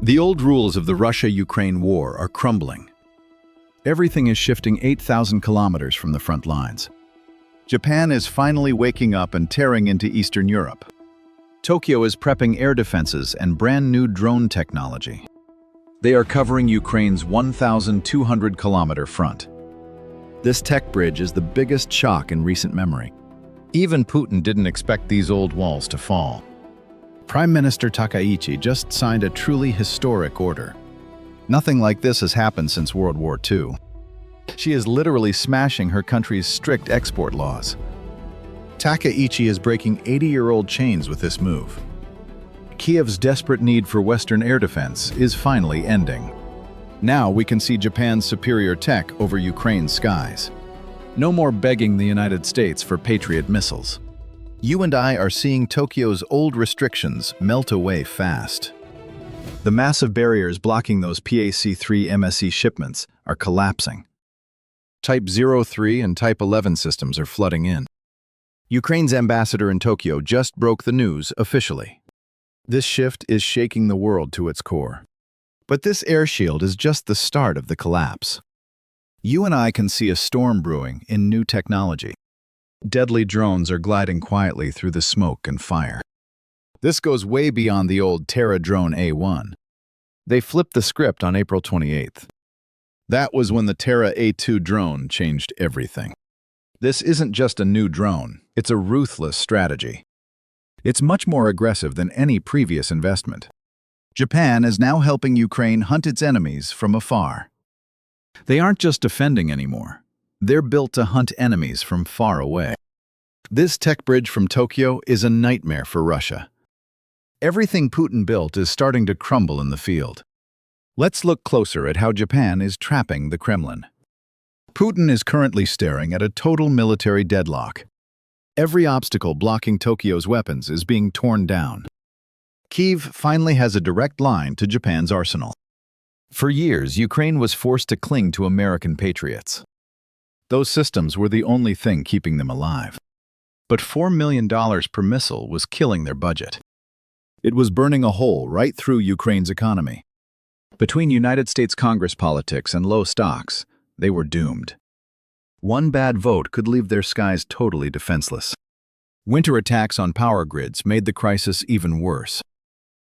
The old rules of the Russia-Ukraine war are crumbling. Everything is shifting 8,000 kilometers from the front lines. Japan is finally waking up and tearing into Eastern Europe. Tokyo is prepping air defenses and brand new drone technology. They are covering Ukraine's 1,200-kilometer front. This tech bridge is the biggest shock in recent memory. Even Putin didn't expect these old walls to fall. Prime Minister Takaichi just signed a truly historic order. Nothing like this has happened since World War II. She is literally smashing her country's strict export laws. Takaichi is breaking 80-year-old chains with this move. Kiev's desperate need for Western air defense is finally ending. Now we can see Japan's superior tech over Ukraine's skies. No more begging the United States for Patriot missiles. You and I are seeing Tokyo's old restrictions melt away fast. The massive barriers blocking those PAC-3 MSE shipments are collapsing. Type 03 and Type 11 systems are flooding in. Ukraine's ambassador in Tokyo just broke the news officially. This shift is shaking the world to its core. But this air shield is just the start of the collapse. You and I can see a storm brewing in new technology. Deadly drones are gliding quietly through the smoke and fire. This goes way beyond the old Terra drone A1. They flipped the script on April 28th. That was when the Terra A2 drone changed everything. This isn't just a new drone, it's a ruthless strategy. It's much more aggressive than any previous investment. Japan is now helping Ukraine hunt its enemies from afar. They aren't just defending anymore. They're built to hunt enemies from far away. This tech bridge from Tokyo is a nightmare for Russia. Everything Putin built is starting to crumble in the field. Let's look closer at how Japan is trapping the Kremlin. Putin is currently staring at a total military deadlock. Every obstacle blocking Tokyo's weapons is being torn down. Kyiv finally has a direct line to Japan's arsenal. For years, Ukraine was forced to cling to American patriots. Those systems were the only thing keeping them alive. But $4 million per missile was killing their budget. It was burning a hole right through Ukraine's economy. Between United States Congress politics and low stocks, they were doomed. One bad vote could leave their skies totally defenseless. Winter attacks on power grids made the crisis even worse.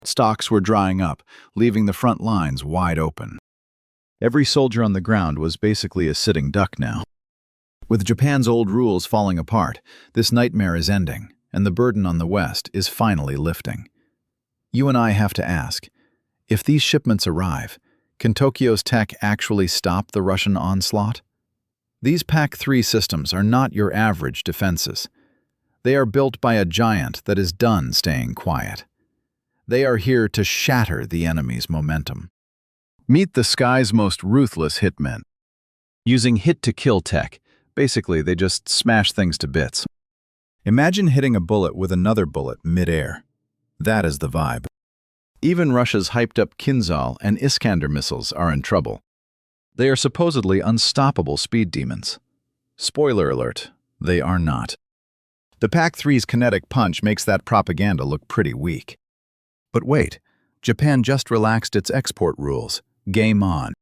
Stocks were drying up, leaving the front lines wide open. Every soldier on the ground was basically a sitting duck now. With Japan's old rules falling apart, this nightmare is ending, and the burden on the West is finally lifting. You and I have to ask, if these shipments arrive, can Tokyo's tech actually stop the Russian onslaught? These PAC-3 systems are not your average defenses. They are built by a giant that is done staying quiet. They are here to shatter the enemy's momentum. Meet the sky's most ruthless hitmen. Using hit-to-kill tech, basically they just smash things to bits. Imagine hitting a bullet with another bullet mid-air. That is the vibe. Even Russia's hyped-up Kinzhal and Iskander missiles are in trouble. They are supposedly unstoppable speed demons. Spoiler alert, they are not. The PAC-3's kinetic punch makes that propaganda look pretty weak. But wait, Japan just relaxed its export rules. Game on.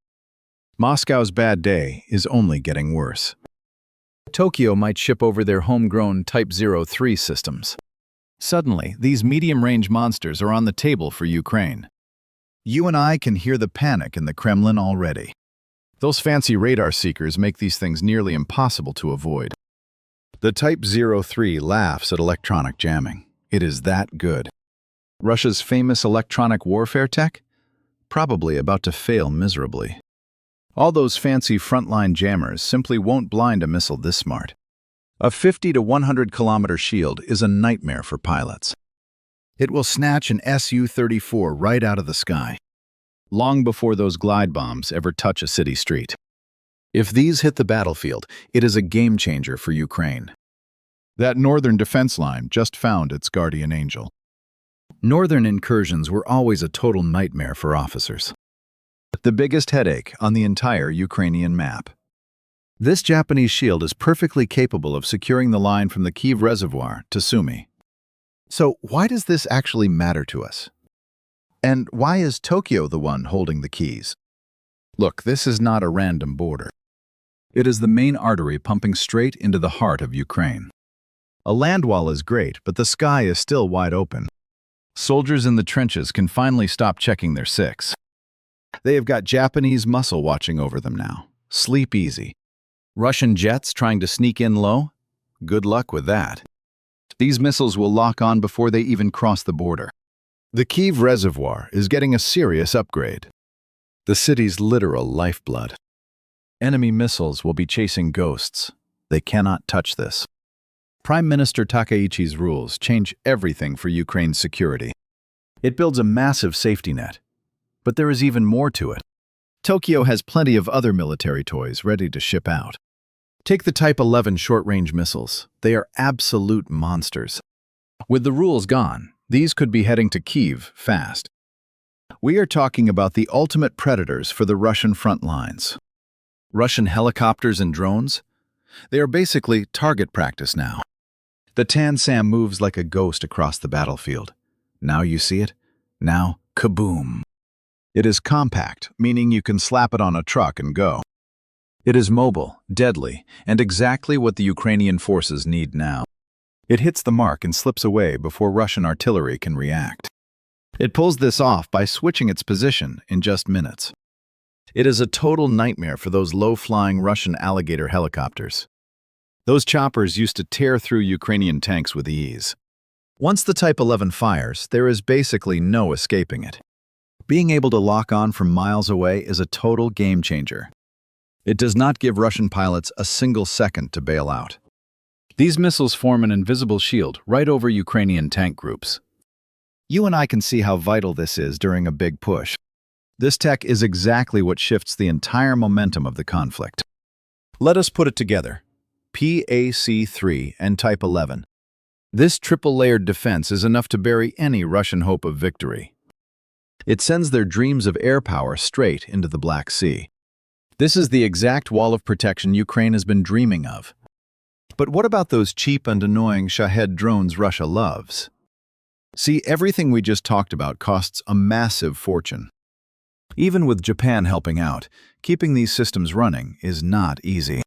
Moscow's bad day is only getting worse. Tokyo might ship over their homegrown Type 03 systems. Suddenly, these medium-range monsters are on the table for Ukraine. You and I can hear the panic in the Kremlin already. Those fancy radar seekers make these things nearly impossible to avoid. The Type 03 laughs at electronic jamming. It is that good. Russia's famous electronic warfare tech? Probably about to fail miserably. All those fancy frontline jammers simply won't blind a missile this smart. A 50 to 100 kilometer shield is a nightmare for pilots. It will snatch an Su-34 right out of the sky, long before those glide bombs ever touch a city street. If these hit the battlefield, it is a game changer for Ukraine. That northern defense line just found its guardian angel. Northern incursions were always a total nightmare for officers. The biggest headache on the entire Ukrainian map. This Japanese shield is perfectly capable of securing the line from the Kyiv Reservoir to Sumy. So why does this actually matter to us? And why is Tokyo the one holding the keys? Look, this is not a random border. It is the main artery pumping straight into the heart of Ukraine. A land wall is great, but the sky is still wide open. Soldiers in the trenches can finally stop checking their six. They have got Japanese muscle watching over them now. Sleep easy. Russian jets trying to sneak in low? Good luck with that. These missiles will lock on before they even cross the border. The Kyiv reservoir is getting a serious upgrade. The city's literal lifeblood. Enemy missiles will be chasing ghosts. They cannot touch this. Prime Minister Takaichi's rules change everything for Ukraine's security. It builds a massive safety net. But there is even more to it. Tokyo has plenty of other military toys ready to ship out. Take the Type 11 short-range missiles. They are absolute monsters. With the rules gone, these could be heading to Kyiv fast. We are talking about the ultimate predators for the Russian front lines. Russian helicopters and drones? They are basically target practice now. The Tan-Sam moves like a ghost across the battlefield. Now you see it. Now, kaboom. It is compact, meaning you can slap it on a truck and go. It is mobile, deadly, and exactly what the Ukrainian forces need now. It hits the mark and slips away before Russian artillery can react. It pulls this off by switching its position in just minutes. It is a total nightmare for those low-flying Russian alligator helicopters. Those choppers used to tear through Ukrainian tanks with ease. Once the Type 11 fires, there is basically no escaping it. Being able to lock on from miles away is a total game changer. It does not give Russian pilots a single second to bail out. These missiles form an invisible shield right over Ukrainian tank groups. You and I can see how vital this is during a big push. This tech is exactly what shifts the entire momentum of the conflict. Let us put it together. PAC-3 and Type 11. This triple-layered defense is enough to bury any Russian hope of victory. It sends their dreams of air power straight into the Black Sea. This is the exact wall of protection Ukraine has been dreaming of. But what about those cheap and annoying Shahed drones Russia loves? See, everything we just talked about costs a massive fortune. Even with Japan helping out, keeping these systems running is not easy.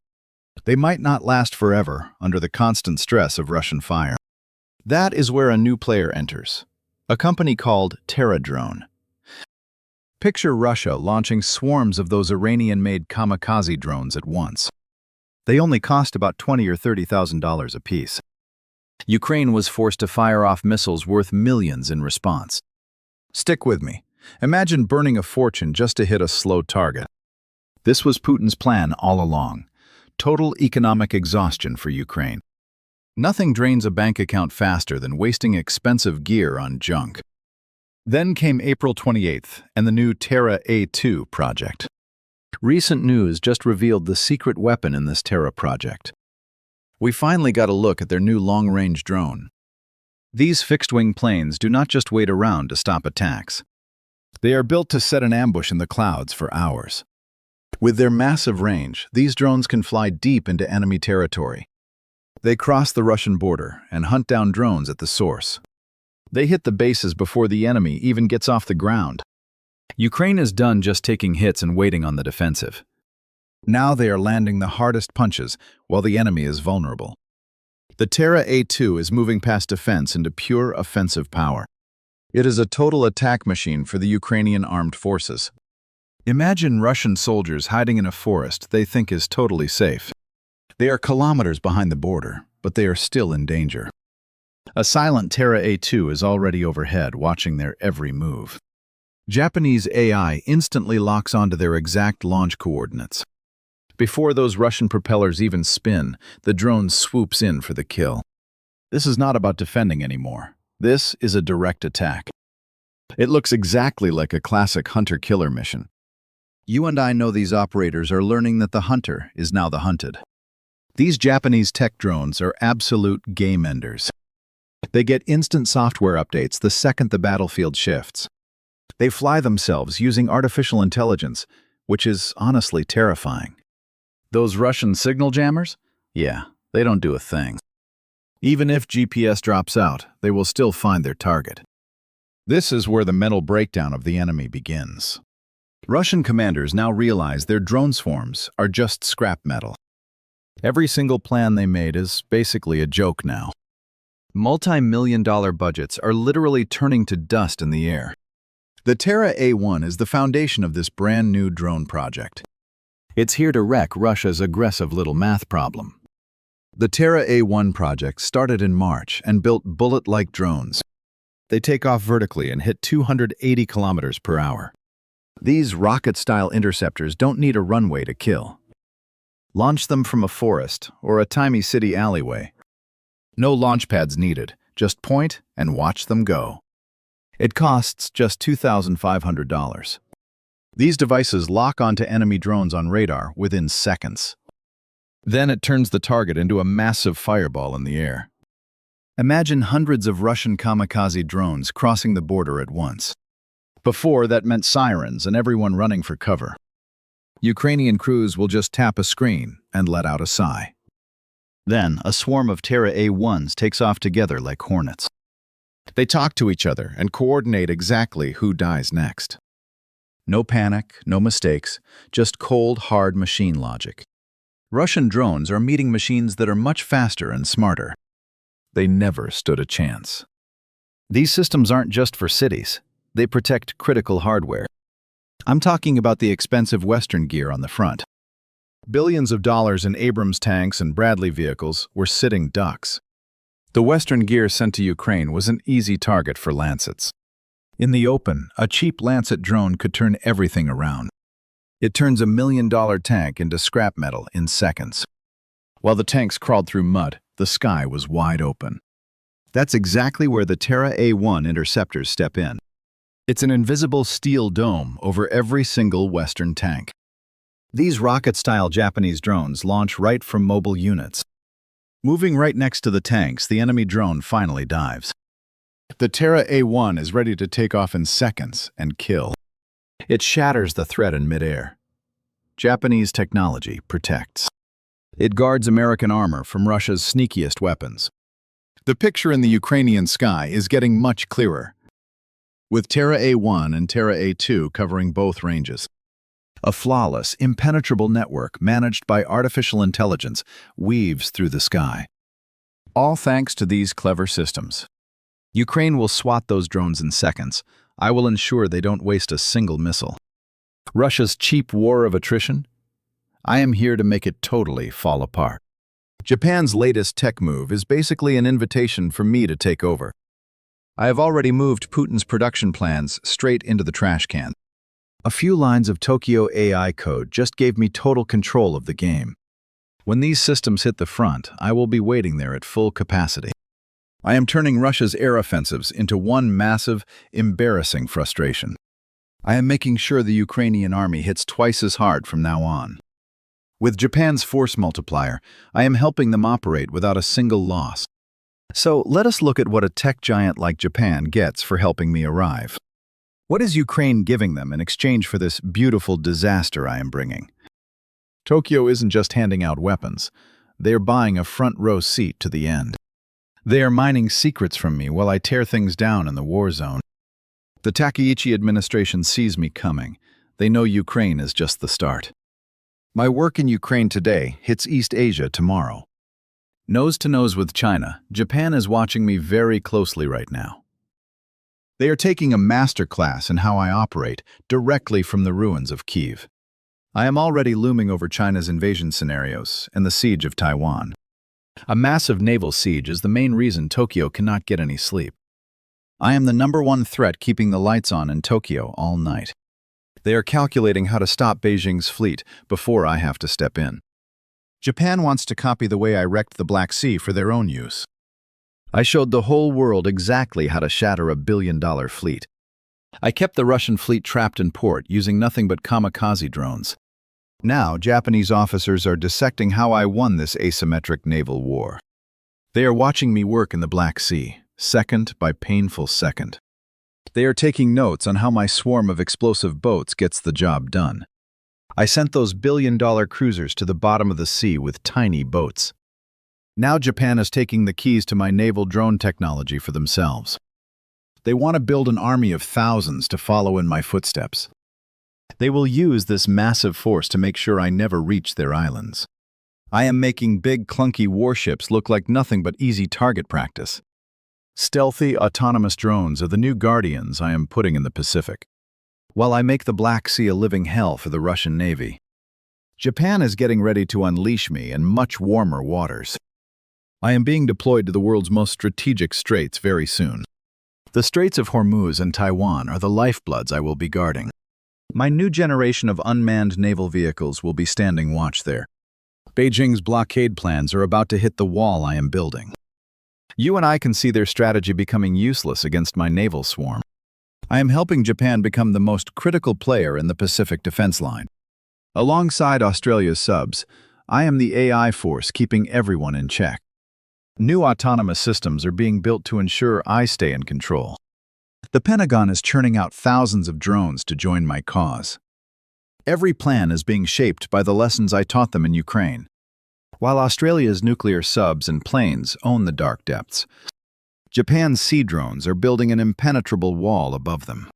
They might not last forever under the constant stress of Russian fire. That is where a new player enters, a company called Terra Drone. Picture Russia launching swarms of those Iranian-made kamikaze drones at once. They only cost about $20,000 or $30,000 apiece. Ukraine was forced to fire off missiles worth millions in response. Stick with me. Imagine burning a fortune just to hit a slow target. This was Putin's plan all along. Total economic exhaustion for Ukraine. Nothing drains a bank account faster than wasting expensive gear on junk. Then came April 28th and the new Terra A2 project. Recent news just revealed the secret weapon in this Terra project. We finally got a look at their new long-range drone. These fixed-wing planes do not just wait around to stop attacks. They are built to set an ambush in the clouds for hours. With their massive range, these drones can fly deep into enemy territory. They cross the Russian border and hunt down drones at the source. They hit the bases before the enemy even gets off the ground. Ukraine is done just taking hits and waiting on the defensive. Now they are landing the hardest punches while the enemy is vulnerable. The Terra A2 is moving past defense into pure offensive power. It is a total attack machine for the Ukrainian armed forces. Imagine Russian soldiers hiding in a forest they think is totally safe. They are kilometers behind the border, but they are still in danger. A silent Terra A2 is already overhead, watching their every move. Japanese AI instantly locks onto their exact launch coordinates. Before those Russian propellers even spin, the drone swoops in for the kill. This is not about defending anymore. This is a direct attack. It looks exactly like a classic hunter-killer mission. You and I know these operators are learning that the hunter is now the hunted. These Japanese tech drones are absolute game enders. They get instant software updates the second the battlefield shifts. They fly themselves using artificial intelligence, which is honestly terrifying. Those Russian signal jammers? Yeah, they don't do a thing. Even if GPS drops out, they will still find their target. This is where the mental breakdown of the enemy begins. Russian commanders now realize their drone swarms are just scrap metal. Every single plan they made is basically a joke now. Multi-million-dollar budgets are literally turning to dust in the air. The Terra A1 is the foundation of this brand new drone project. It's here to wreck Russia's aggressive little math problem. The Terra A1 project started in March and built bullet-like drones. They take off vertically and hit 280 kilometers per hour. These rocket-style interceptors don't need a runway to kill. Launch them from a forest or a tiny city alleyway. No launch pads needed, just point and watch them go. It costs just $2,500. These devices lock onto enemy drones on radar within seconds. Then it turns the target into a massive fireball in the air. Imagine hundreds of Russian kamikaze drones crossing the border at once. Before, that meant sirens and everyone running for cover. Ukrainian crews will just tap a screen and let out a sigh. Then, a swarm of Terra A1s takes off together like hornets. They talk to each other and coordinate exactly who dies next. No panic, no mistakes, just cold, hard machine logic. Russian drones are meeting machines that are much faster and smarter. They never stood a chance. These systems aren't just for cities. They protect critical hardware. I'm talking about the expensive Western gear on the front. Billions of dollars in Abrams tanks and Bradley vehicles were sitting ducks. The Western gear sent to Ukraine was an easy target for Lancets. In the open, a cheap Lancet drone could turn everything around. It turns a $1 million tank into scrap metal in seconds. While the tanks crawled through mud, the sky was wide open. That's exactly where the Terra A1 interceptors step in. It's an invisible steel dome over every single Western tank. These rocket-style Japanese drones launch right from mobile units. Moving right next to the tanks, the enemy drone finally dives. The Terra A1 is ready to take off in seconds and kill. It shatters the threat in midair. Japanese technology protects. It guards American armor from Russia's sneakiest weapons. The picture in the Ukrainian sky is getting much clearer, with Terra A1 and Terra A2 covering both ranges. A flawless, impenetrable network managed by artificial intelligence weaves through the sky. All thanks to these clever systems. Ukraine will swat those drones in seconds. I will ensure they don't waste a single missile. Russia's cheap war of attrition? I am here to make it totally fall apart. Japan's latest tech move is basically an invitation for me to take over. I have already moved Putin's production plans straight into the trash can. A few lines of Tokyo AI code just gave me total control of the game. When these systems hit the front, I will be waiting there at full capacity. I am turning Russia's air offensives into one massive, embarrassing frustration. I am making sure the Ukrainian army hits twice as hard from now on. With Japan's force multiplier, I am helping them operate without a single loss. So let us look at what a tech giant like Japan gets for helping me arrive. What is Ukraine giving them in exchange for this beautiful disaster I am bringing? Tokyo isn't just handing out weapons. They are buying a front-row seat to the end. They are mining secrets from me while I tear things down in the war zone. The Takaichi administration sees me coming. They know Ukraine is just the start. My work in Ukraine today hits East Asia tomorrow. Nose to nose with China, Japan is watching me very closely right now. They are taking a master class in how I operate directly from the ruins of Kyiv. I am already looming over China's invasion scenarios and the siege of Taiwan. A massive naval siege is the main reason Tokyo cannot get any sleep. I am the #1 threat keeping the lights on in Tokyo all night. They are calculating how to stop Beijing's fleet before I have to step in. Japan wants to copy the way I wrecked the Black Sea for their own use. I showed the whole world exactly how to shatter a billion-dollar fleet. I kept the Russian fleet trapped in port using nothing but kamikaze drones. Now, Japanese officers are dissecting how I won this asymmetric naval war. They are watching me work in the Black Sea, second by painful second. They are taking notes on how my swarm of explosive boats gets the job done. I sent those billion-dollar cruisers to the bottom of the sea with tiny boats. Now Japan is taking the keys to my naval drone technology for themselves. They want to build an army of thousands to follow in my footsteps. They will use this massive force to make sure I never reach their islands. I am making big, clunky warships look like nothing but easy target practice. Stealthy, autonomous drones are the new guardians I am putting in the Pacific, while I make the Black Sea a living hell for the Russian Navy. Japan is getting ready to unleash me in much warmer waters. I am being deployed to the world's most strategic straits very soon. The Straits of Hormuz and Taiwan are the lifebloods I will be guarding. My new generation of unmanned naval vehicles will be standing watch there. Beijing's blockade plans are about to hit the wall I am building. You and I can see their strategy becoming useless against my naval swarm. I am helping Japan become the most critical player in the Pacific defense line. Alongside Australia's subs, I am the AI force keeping everyone in check. New autonomous systems are being built to ensure I stay in control. The Pentagon is churning out thousands of drones to join my cause. Every plan is being shaped by the lessons I taught them in Ukraine. While Australia's nuclear subs and planes own the dark depths, Japan's sea drones are building an impenetrable wall above them.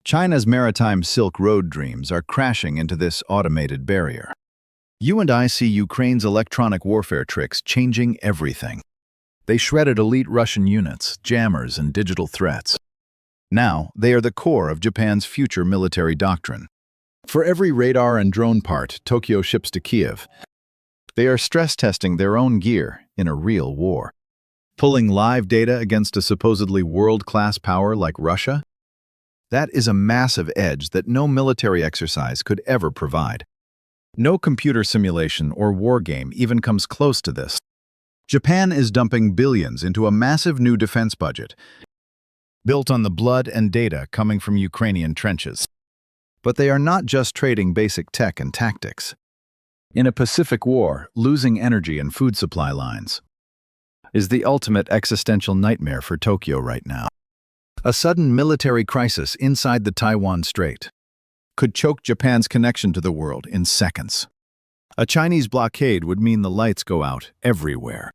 China's maritime Silk Road dreams are crashing into this automated barrier. You and I see Ukraine's electronic warfare tricks changing everything. They shredded elite Russian units, jammers, and digital threats. Now, they are the core of Japan's future military doctrine. For every radar and drone part Tokyo ships to Kiev, they are stress testing their own gear in a real war. Pulling live data against a supposedly world-class power like Russia? That is a massive edge that no military exercise could ever provide. No computer simulation or war game even comes close to this. Japan is dumping billions into a massive new defense budget, built on the blood and data coming from Ukrainian trenches. But they are not just trading basic tech and tactics. In a Pacific war, losing energy and food supply lines is the ultimate existential nightmare for Tokyo right now. A sudden military crisis inside the Taiwan Strait could choke Japan's connection to the world in seconds. A Chinese blockade would mean the lights go out everywhere.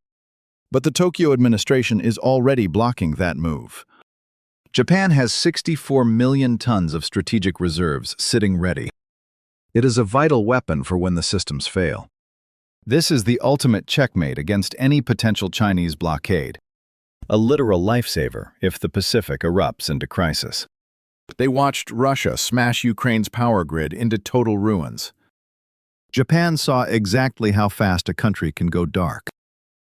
But the Tokyo administration is already blocking that move. Japan has 64 million tons of strategic reserves sitting ready. It is a vital weapon for when the systems fail. This is the ultimate checkmate against any potential Chinese blockade. A literal lifesaver if the Pacific erupts into crisis. They watched Russia smash Ukraine's power grid into total ruins. Japan saw exactly how fast a country can go dark.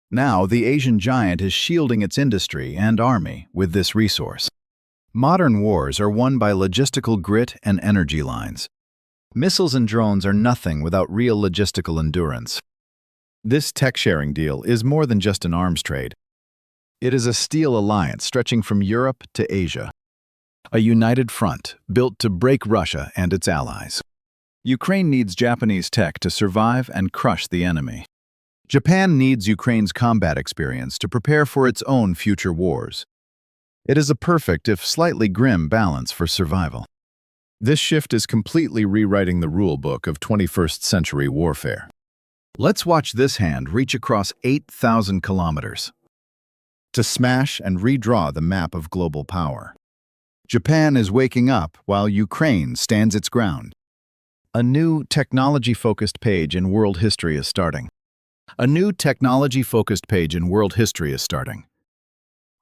Now, the Asian giant is shielding its industry and army with this resource. Modern wars are won by logistical grit and energy lines. Missiles and drones are nothing without real logistical endurance. This tech-sharing deal is more than just an arms trade. It is a steel alliance stretching from Europe to Asia. A united front built to break Russia and its allies. Ukraine needs Japanese tech to survive and crush the enemy. Japan needs Ukraine's combat experience to prepare for its own future wars. It is a perfect, if slightly grim, balance for survival. This shift is completely rewriting the rulebook of 21st century warfare. Let's watch this hand reach across 8,000 kilometers to smash and redraw the map of global power. Japan is waking up while Ukraine stands its ground. A new technology-focused page in world history is starting.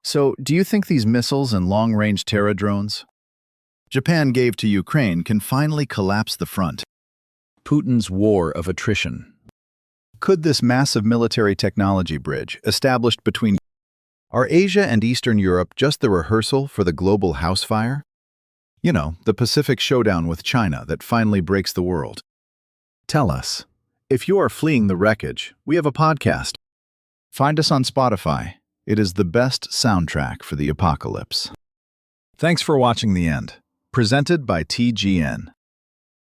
So, do you think these missiles and long-range Terra drones Japan gave to Ukraine can finally collapse the front? Putin's war of attrition. Could this massive military technology bridge, established between Asia and Eastern Europe, just the rehearsal for the global house fire? You know, the Pacific showdown with China that finally breaks the world. Tell us, if you are fleeing the wreckage, we have a podcast. Find us on Spotify. It is the best soundtrack for the apocalypse. Thanks for watching The End. Presented by TGN.